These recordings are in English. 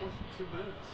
almost 2 minutes.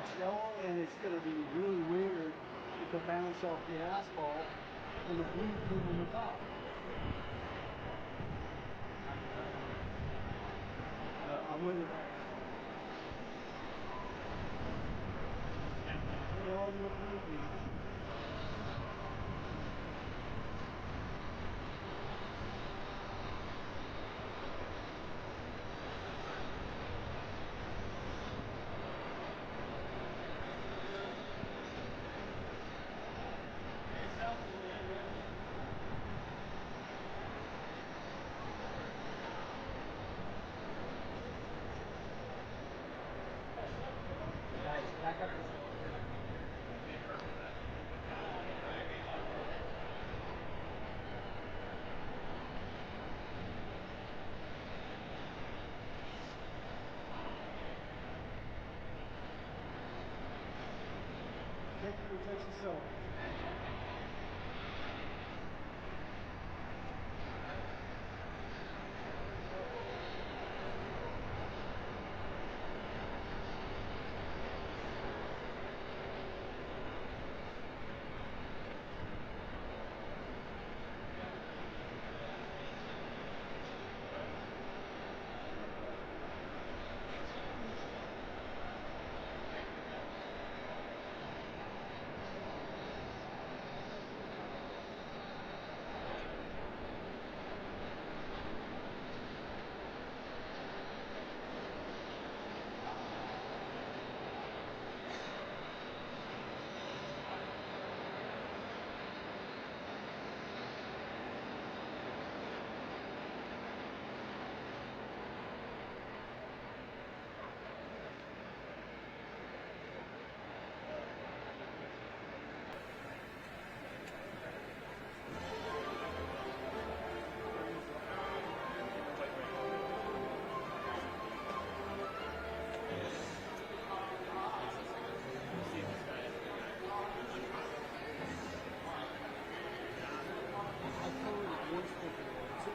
It's yellow and it's going to be really weird to bounce off the asphalt when the blue came on the top. I'm with it. They all look moving. So.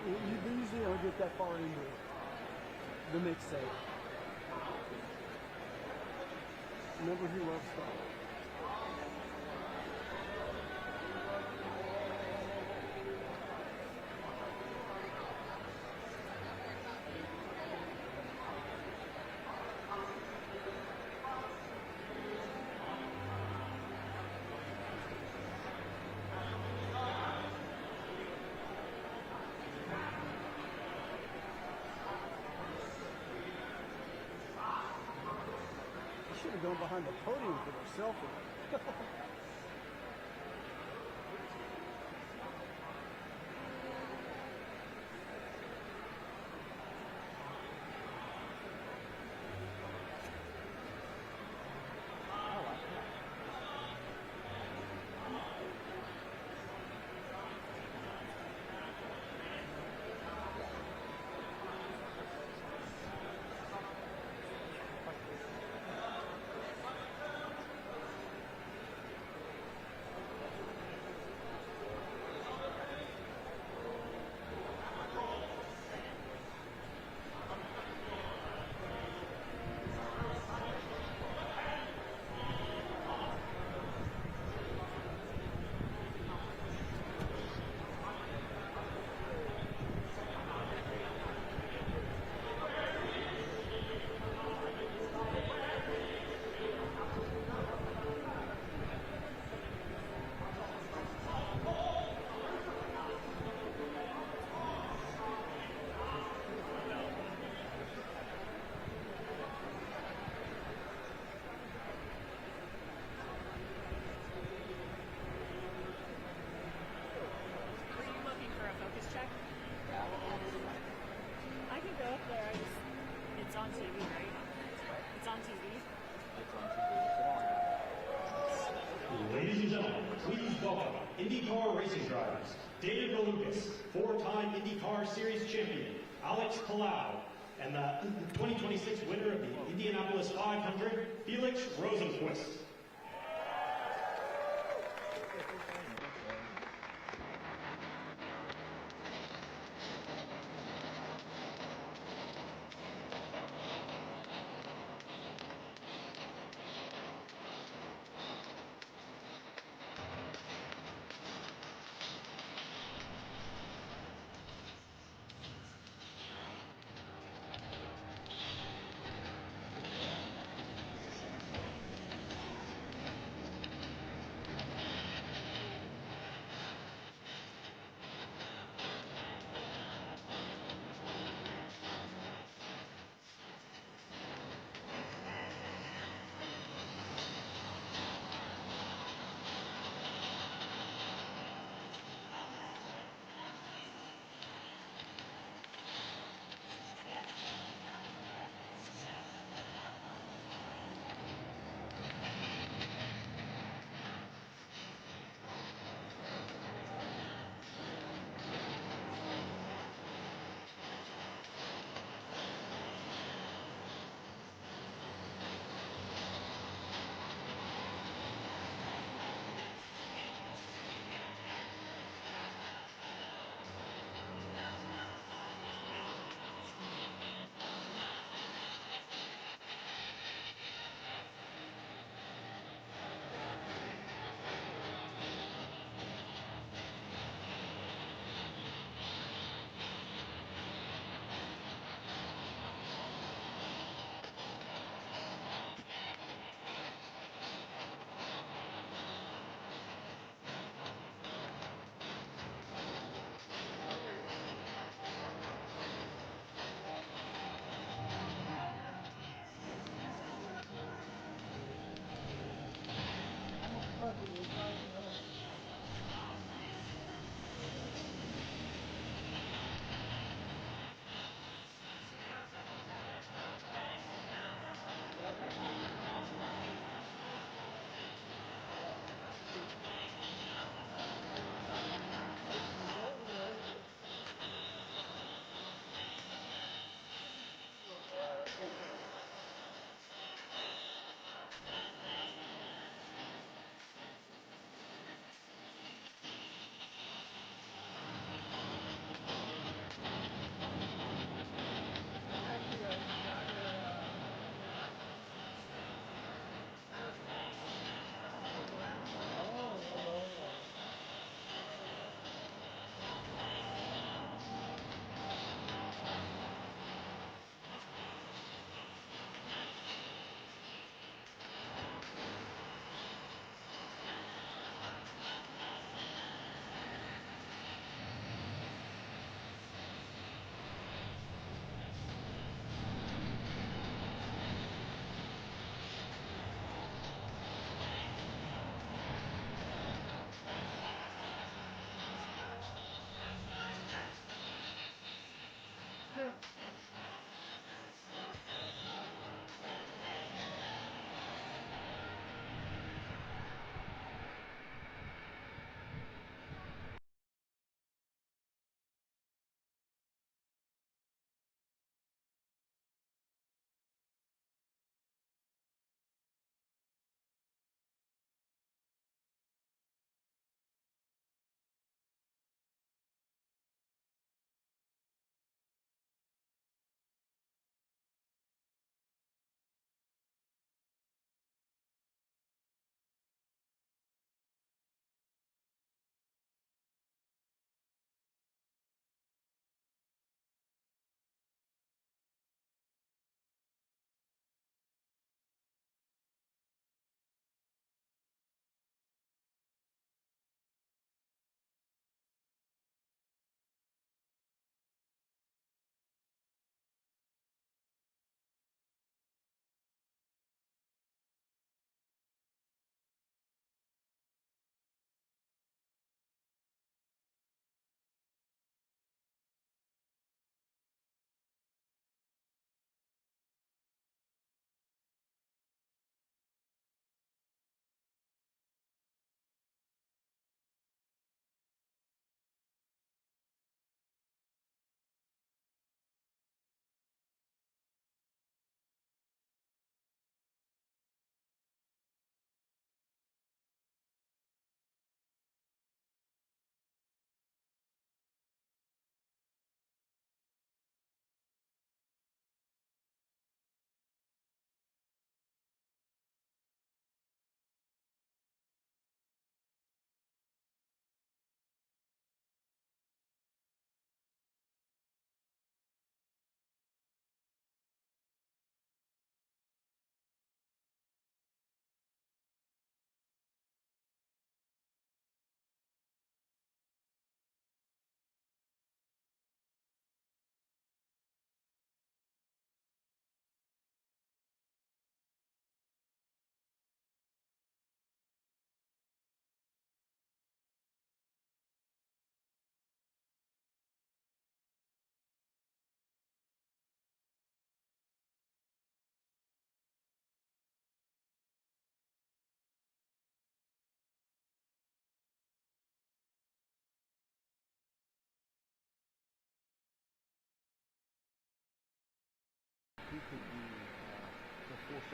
You usually don't get that far into the mixtape. Remember, he loves stuff. Should have gone behind the podium for their selfie. I can go up there. It's on TV, right? It's on TV. It's on TV. Ladies and gentlemen, please welcome IndyCar racing drivers David Malukas, four-time IndyCar Series champion Alex Palau, and the 2026 winner of the Indianapolis 500, Felix Rosenquist.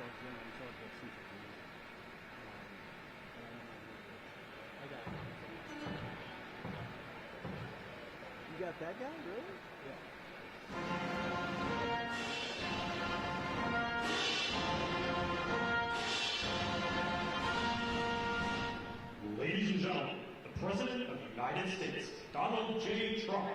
You got that guy, really? Ladies and gentlemen, the President of the United States, Donald J. Trump.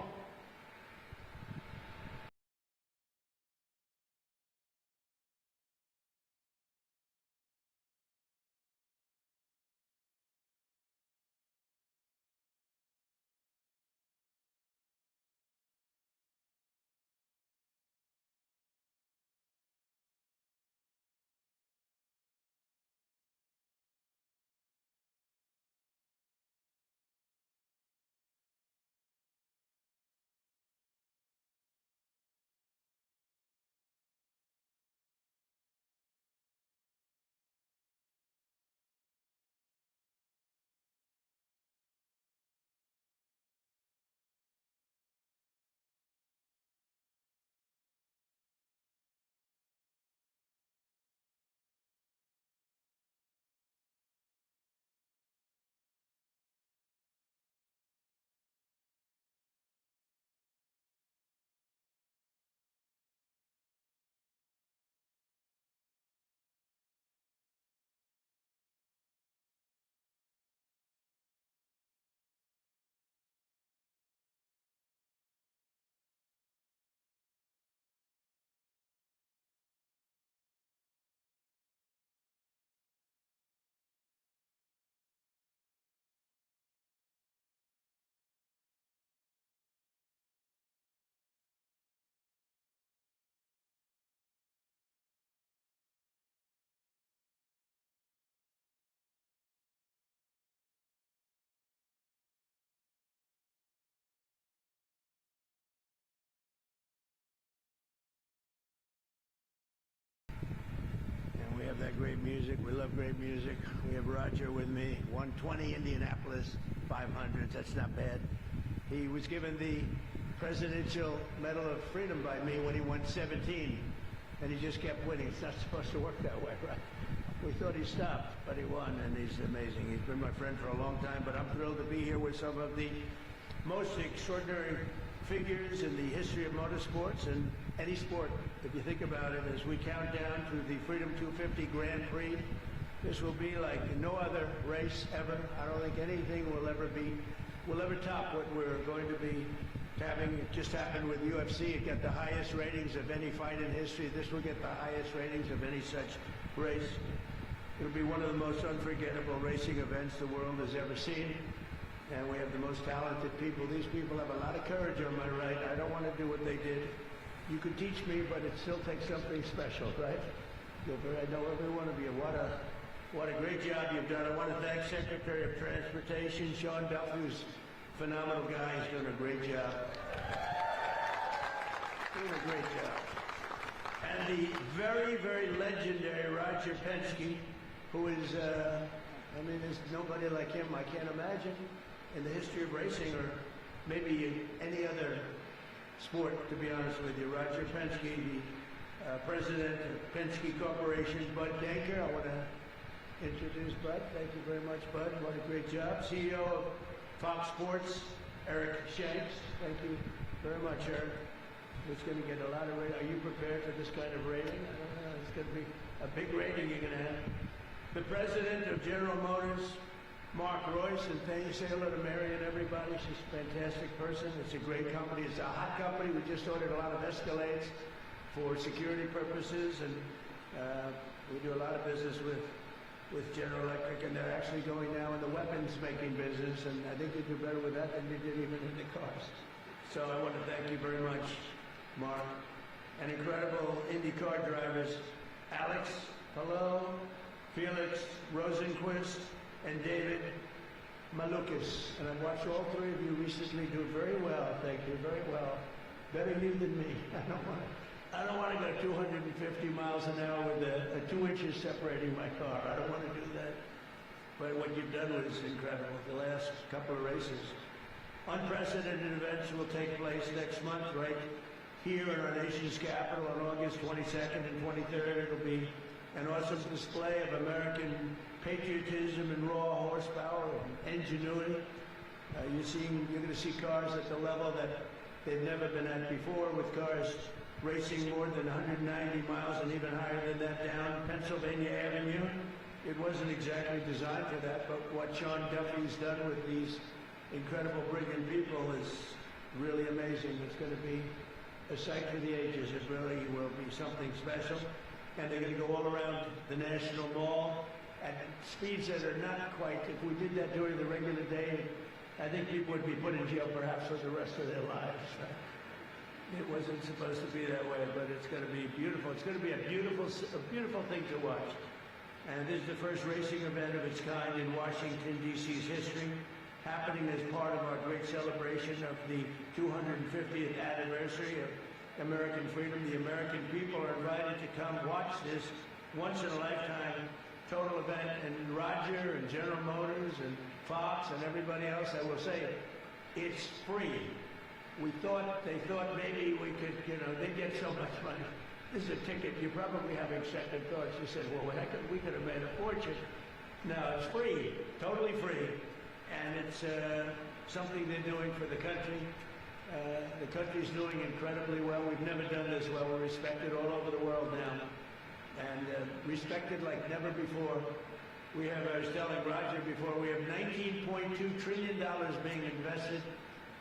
We have that great music. We love great music. We have Roger with me. 120 Indianapolis 500s. That's not bad. He was given the Presidential Medal of Freedom by me when he won 17, and he just kept winning. It's not supposed to work that way, right? We thought he stopped, but he won, and he's amazing. He's been my friend for a long time, but I'm thrilled to be here with some of the most extraordinary figures in the history of motorsports and any sport. If you think about it, as we count down to the Freedom 250 Grand Prix, this will be like no other race ever. I don't think anything will ever top what we're going to be having. It just happened with UFC. It got the highest ratings of any fight in history. This will get the highest ratings of any such race. It'll be one of the most unforgettable racing events the world has ever seen. And we have the most talented people. These people have a lot of courage on my right. I don't want to do what they did. You could teach me, but it still takes something special, right? I know every one of you. What a great job you've done. I want to thank Secretary of Transportation, Sean Duffy, who's a phenomenal guy. He's doing a great job. Doing a great job. And the very, very legendary Roger Penske, who is, there's nobody like him I can't imagine in the history of racing, or maybe any other sport, to be honest with you. Roger Penske, the president of Penske Corporation. Bud Denker, I want to introduce Bud. Thank you very much, Bud. What a great job. CEO of Fox Sports, Eric Shanks. Thank you very much, Eric. It's going to get a lot of rating. Are you prepared for this kind of rating? I don't know. It's going to be a big rating you're going to have. The president of General Motors, Mark Royce, and thank you. Say hello to Mary and everybody. She's a fantastic person. It's a great company. It's a hot company. We just ordered a lot of Escalades for security purposes, and we do a lot of business with General Electric, and they're actually going now in the weapons making business, and I think they do better with that than they did even in the cars. So I want to thank you very much, Mark. And incredible IndyCar drivers, Alex, hello, Felix Rosenquist, and David Malukas. And I've watched all three of you recently do very well. Thank you, very well. Better you than me. I don't want to go 250 miles an hour with a 2 inches separating my car. I don't want to do that. But what you've done was incredible. The last couple of races. Unprecedented events will take place next month, right here in our nation's capital on August 22nd and 23rd. It'll be an awesome display of American patriotism and raw horsepower and ingenuity. You're going to see cars at the level that they've never been at before, with cars racing more than 190 miles and even higher than that down Pennsylvania Avenue. It wasn't exactly designed for that, but what Sean Duffy's done with these incredible, brilliant people is really amazing. It's going to be a sight for the ages. It really will be something special. And they're going to go all around the National Mall at speeds that are not quite, if we did that during the regular day, I think people would be put in jail perhaps for the rest of their lives. It wasn't supposed to be that way, but it's going to be beautiful. It's going to be a beautiful thing to watch. And this is the first racing event of its kind in Washington, D.C.'s history, happening as part of our great celebration of the 250th anniversary of American freedom. The American people are invited to come watch this once-in-a-lifetime total event. And Roger and General Motors and Fox and everybody else, I will say, it's free. They thought maybe we could, they get so much money. This is a ticket. You're probably having second thoughts. You said, well, we could have made a fortune. No, it's free, totally free. And it's something they're doing for the country. The country's doing incredibly well. We've never done this well. We're respected all over the world now. And respected like never before. I was telling Roger before, we have $19.2 trillion being invested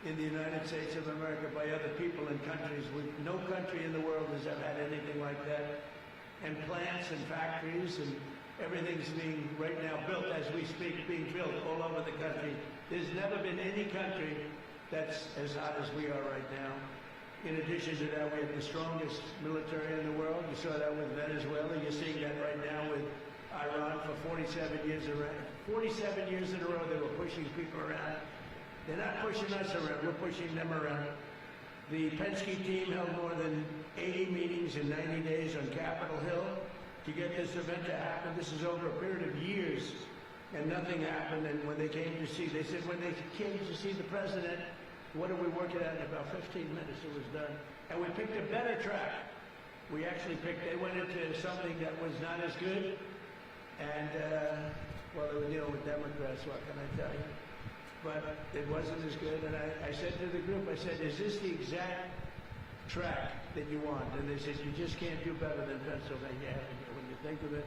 in the United States of America by other people and countries. No country in the world has ever had anything like that. And plants and factories and everything's being right now built as we speak, being built all over the country. There's never been any country that's as hot as we are right now. In addition to that, we have the strongest military in the world. You saw that with Venezuela. You're seeing that right now with Iran for 47 years around. 47 years in a row they were pushing people around. They're not pushing us around, we're pushing them around. The Penske team held more than 80 meetings in 90 days on Capitol Hill to get this event to happen. This is over a period of years, and nothing happened. And when they came to see, they said when they came to see the president, what are we working at? In about 15 minutes it was done. And we picked a better track. They went into something that was not as good. And, well, they were dealing with Democrats, what can I tell you? But it wasn't as good. And I said to the group, I said, is this the exact track that you want? And they said, you just can't do better than Pennsylvania Avenue when you think of it.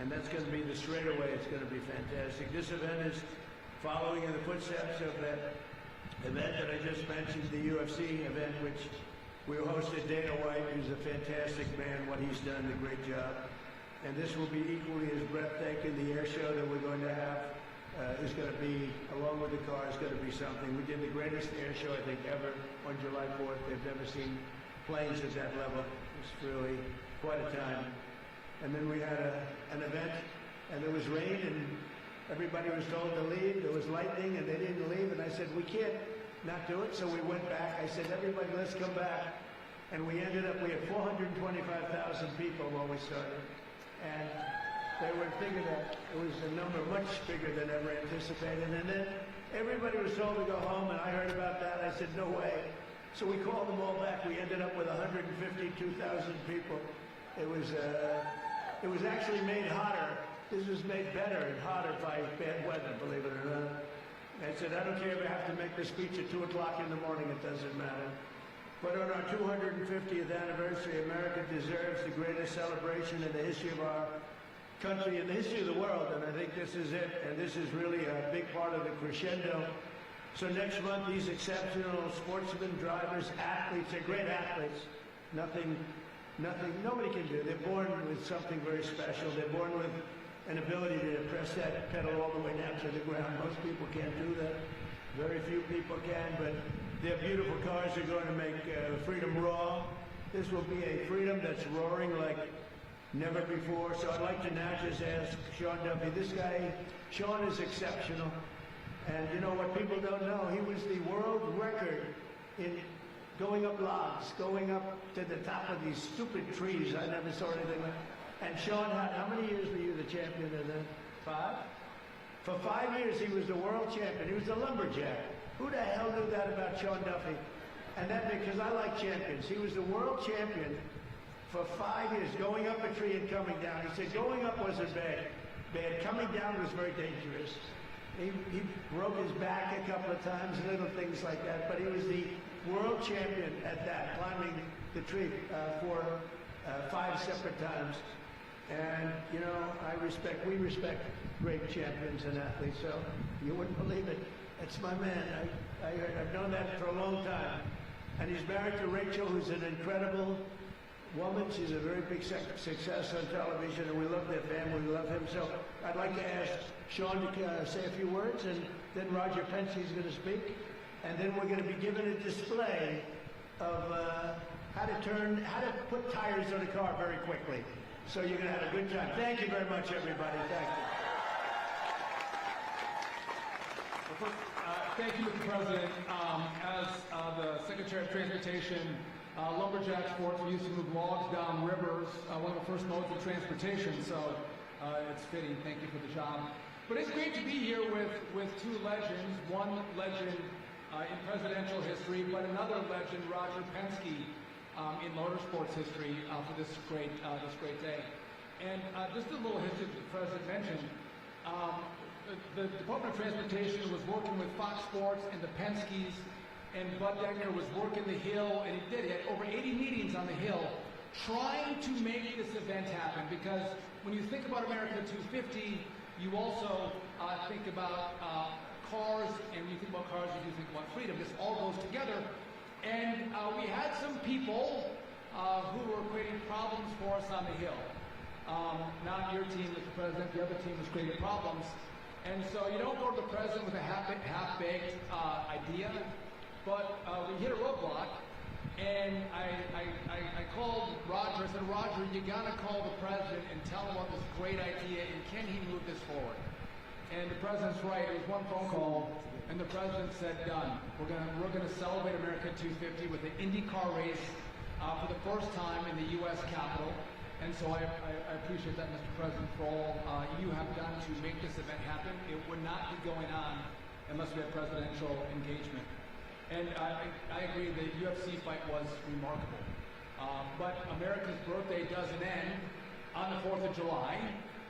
And that's going to be the straightaway. It's going to be fantastic. This event is following in the footsteps of that event that I just mentioned, the UFC event, which we hosted. Dana White, who's a fantastic man, what he's done, a great job. And this will be equally as breathtaking. The air show that we're going to have is going to be, along with the car, is going to be something. We did the greatest air show, I think, ever on July 4th. They've never seen planes at that level. It's really quite a time. And then we had an event, and there was rain, and everybody was told to leave. There was lightning, and they didn't leave. And I said, we can't not do it. So we went back. I said, everybody, let's come back. And we ended up, we had 425,000 people when we started. And they were thinking that it was a number much bigger than ever anticipated. And then everybody was told to go home, and I heard about that. I said, no way. So we called them all back. We ended up with 152,000 people. It was actually made hotter. This was made better and hotter by bad weather, believe it or not. I said, I don't care if I have to make the speech at 2 o'clock in the morning, it doesn't matter. But on our 250th anniversary, America deserves the greatest celebration in the history of our country, in the history of the world, and I think this is it, and this is really a big part of the crescendo. So next month, these exceptional sportsmen, drivers, athletes, they're great athletes. Nobody can do. They're born with something very special. They're born with an ability to press that pedal all the way down to the ground. Most people can't do that. Very few people can, but their beautiful cars are going to make freedom raw. This will be a freedom that's roaring like never before. So I'd like to now just ask Sean Duffy. This guy, Sean, is exceptional. And you know what people don't know? He was the world record in going up logs, going up to the top of these stupid trees. I never saw anything like that. And Sean, how many years were you the champion in that? 5? For 5 years, he was the world champion. He was the lumberjack. Who the hell knew that about Sean Duffy? And that because I like champions. He was the world champion for 5 years, going up a tree and coming down. He said going up wasn't bad. Coming down was very dangerous. He broke his back a couple of times, little things like that, but he was the world champion at that, climbing the tree for 5 separate times. And, you know, we respect great champions and athletes, so you wouldn't believe it. That's my man. I've known that for a long time. And he's married to Rachel, who's an incredible woman. She's a very big success on television, and we love their family. We love him. So I'd like to ask Sean to say a few words, and then Roger Penske is going to speak. And then we're going to be given a display of how to put tires on a car very quickly. So you're going to have a good time. Thank you very much, everybody. Thank you. Thank you, Mr. President. As the Secretary of Transportation, lumberjack sports, we used to move logs down rivers, one of the first modes of transportation, so it's fitting. Thank you for the job. But it's great to be here with two legends, one legend in presidential history, but another legend, Roger Penske, in motorsports history for this great day. And just a little history that the President mentioned. The Department of Transportation was working with Fox Sports and the Penskes, and Bud Decker was working the Hill, and he did. He had over 80 meetings on the Hill trying to make this event happen, because when you think about America 250, you also think about cars, and when you think about cars, you do think about freedom. This all goes together. And we had some people who were creating problems for us on the Hill. Not your team, Mr. President, the other team was creating problems. And so you don't go to the President with a half-baked idea, but we hit a roadblock, and I called Roger. I said, Roger, you gotta call the President and tell him about this great idea, and can he move this forward? And the President's right, it was one phone call, and the President said, done. We're gonna celebrate America 250 with an IndyCar race for the first time in the U.S. Capitol. And so I appreciate that, Mr. President, for all you have done to make this event happen. It would not be going on unless we had presidential engagement. And I agree, the UFC fight was remarkable. But America's birthday doesn't end on the 4th of July.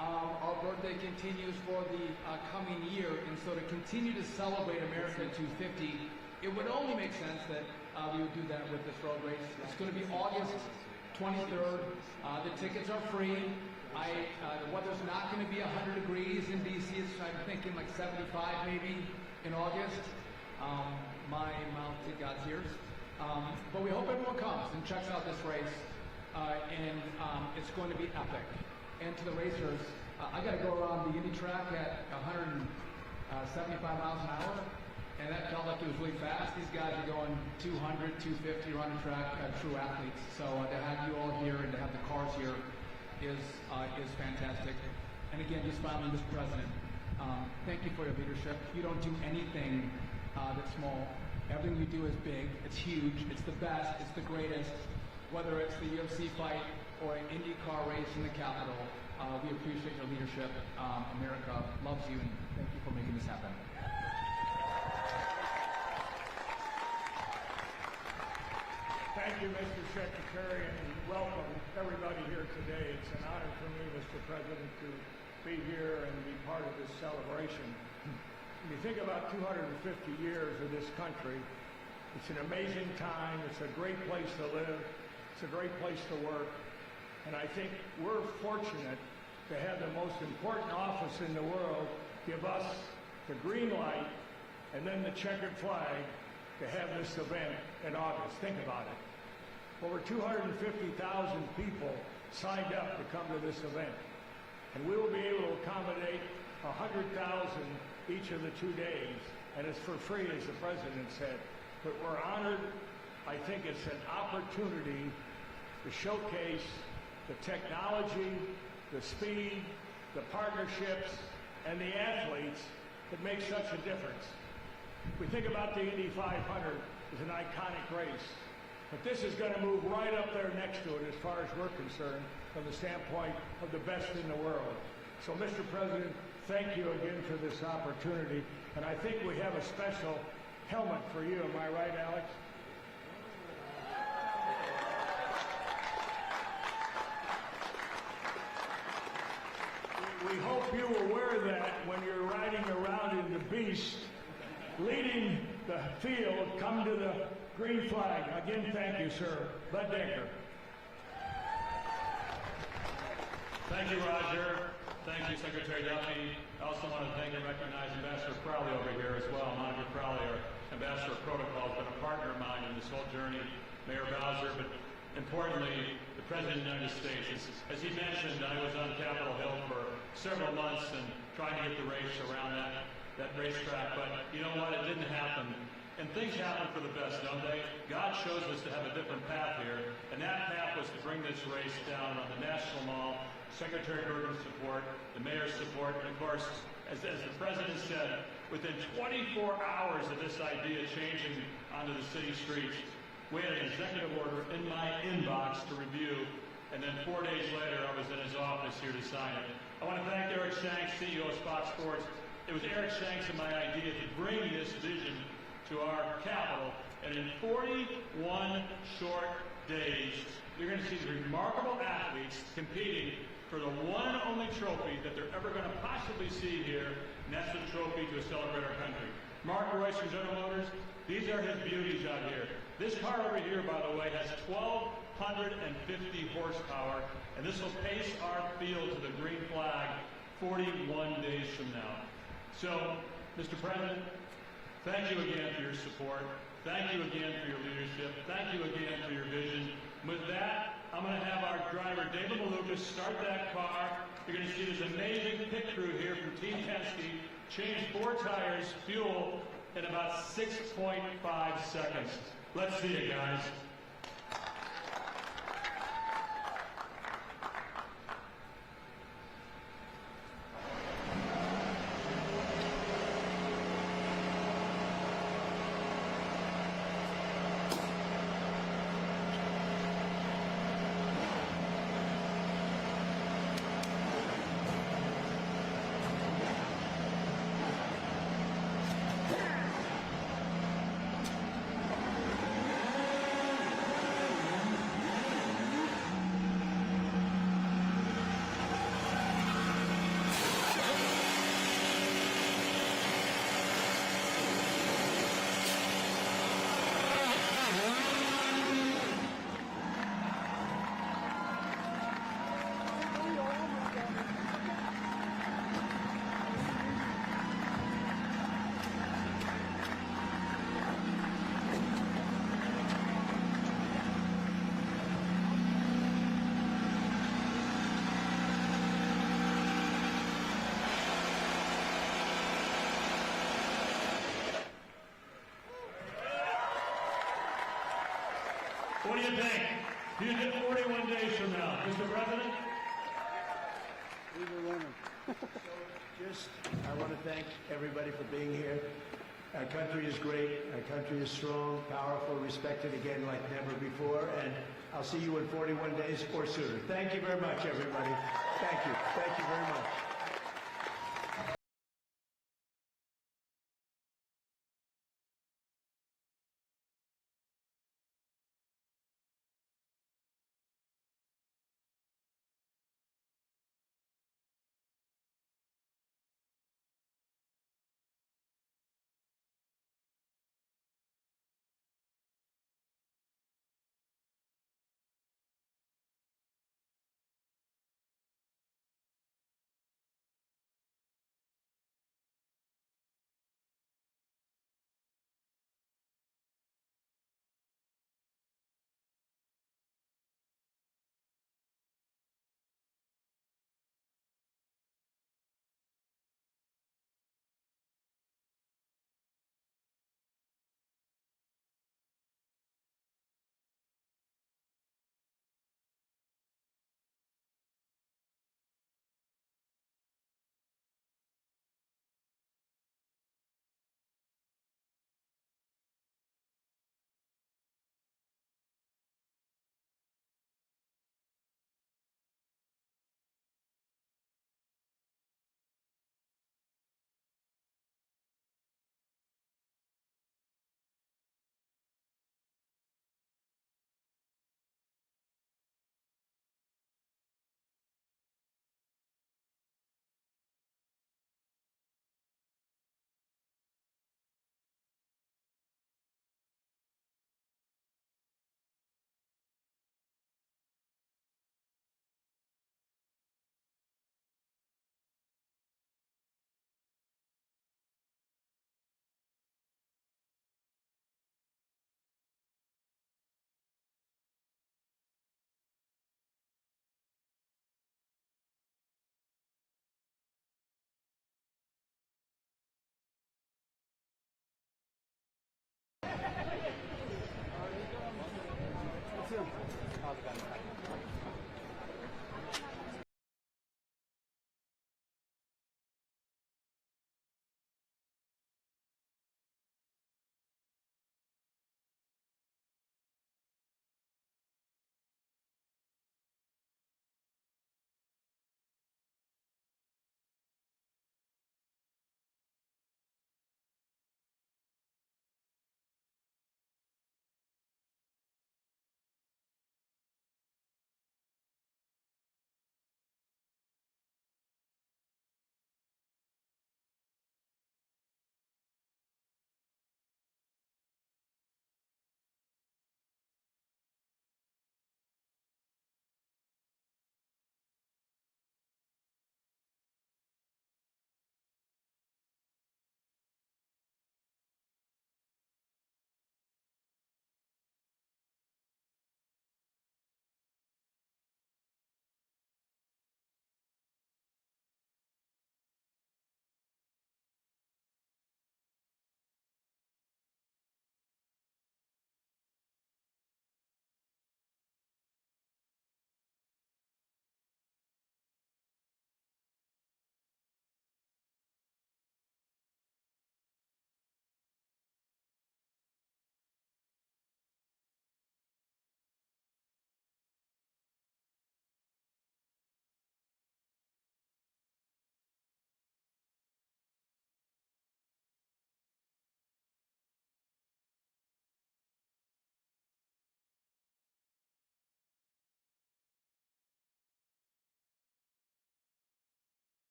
Our birthday continues for the coming year, and so to continue to celebrate America 250, it would only make sense that we would do that with this road race. It's going to be August 23rd. The tickets are free. The weather's not going to be 100 degrees in DC. I'm thinking like 75 maybe in August. My mouth to God's ears. But we hope everyone comes and checks out this race. And it's going to be epic. And to the racers, I got to go around the Indy track at 175 miles an hour. And that felt like it was really fast. These guys are going 200, 250 around the track, true athletes. So to have you all here and to have the cars here is fantastic. And again, just finally, Mr. President, thank you for your leadership. You don't do anything that's small. Everything you do is big. It's huge. It's the best. It's the greatest. Whether it's the UFC fight or an IndyCar race in the Capitol, we appreciate your leadership. America loves you, and thank you for making this happen. Thank you, Mr. Secretary, and welcome everybody here today. It's an honor for me, Mr. President, to be here and be part of this celebration. When you think about 250 years of this country, it's an amazing time. It's a great place to live. It's a great place to work. And I think we're fortunate to have the most important office in the world give us the green light and then the checkered flag to have this event in August. Think about it. Over 250,000 people signed up to come to this event. And we will be able to accommodate 100,000 each of the 2 days. And it's for free, as the President said. But we're honored. I think it's an opportunity to showcase the technology, the speed, the partnerships, and the athletes that make such a difference. We think about the Indy 500 as an iconic race, but this is going to move right up there next to it as far as we're concerned from the standpoint of the best in the world. So, Mr. President, thank you again for this opportunity, and I think we have a special helmet for you. Am I right, Alex? you will wear that when you're riding around in the Beast, leading the field. Come to the green flag. Again, thank you, sir. Bud Denker. Thank you, Roger. Thank you, Secretary Duffy. I also want to thank and recognize Ambassador Crowley over here as well. Monica Crowley, our Ambassador of Protocol, has been a partner of mine in this whole journey. Mayor Bowser, but importantly, the President of the United States. As he mentioned, I was on Capitol Hill for several months and trying to get the race around that racetrack, but you know what? It didn't happen. And things happen for the best, don't they? God chose us to have a different path here, and that path was to bring this race down on the National Mall, Secretary Bergen's support, the mayor's support, and of course, as the President said, within 24 hours of this idea changing onto the city streets, we had an executive order in my inbox to review, and then 4 days later, I was in his office here to sign it. I want to thank Eric Shanks, CEO of Fox Sports. It was Eric Shanks and my idea to bring this vision to our capital, and in 41 short days, you're going to see these remarkable athletes competing for the one and only trophy that they're ever going to possibly see here, and that's the trophy to celebrate our country. Mark Royce from General Motors, these are his beauties out here. This car over here, by the way, has 1,250 horsepower, and this will pace our field to the green flag 41 days from now. So, Mr. President, thank you again for your support. Thank you again for your leadership. Thank you again for your vision. With that, I'm going to have our driver, David Malukas, start that car. You're going to see this amazing pit crew here from Team Penske change 4 tires, fuel, in about 6.5 seconds. Let's see it, guys. What do you think? Do you get 41 days from now, Mr. President? We were running. I want to thank everybody for being here. Our country is great. Our country is strong, powerful, respected again like never before. And I'll see you in 41 days or sooner. Thank you very much, everybody. Thank you. Thank you very much.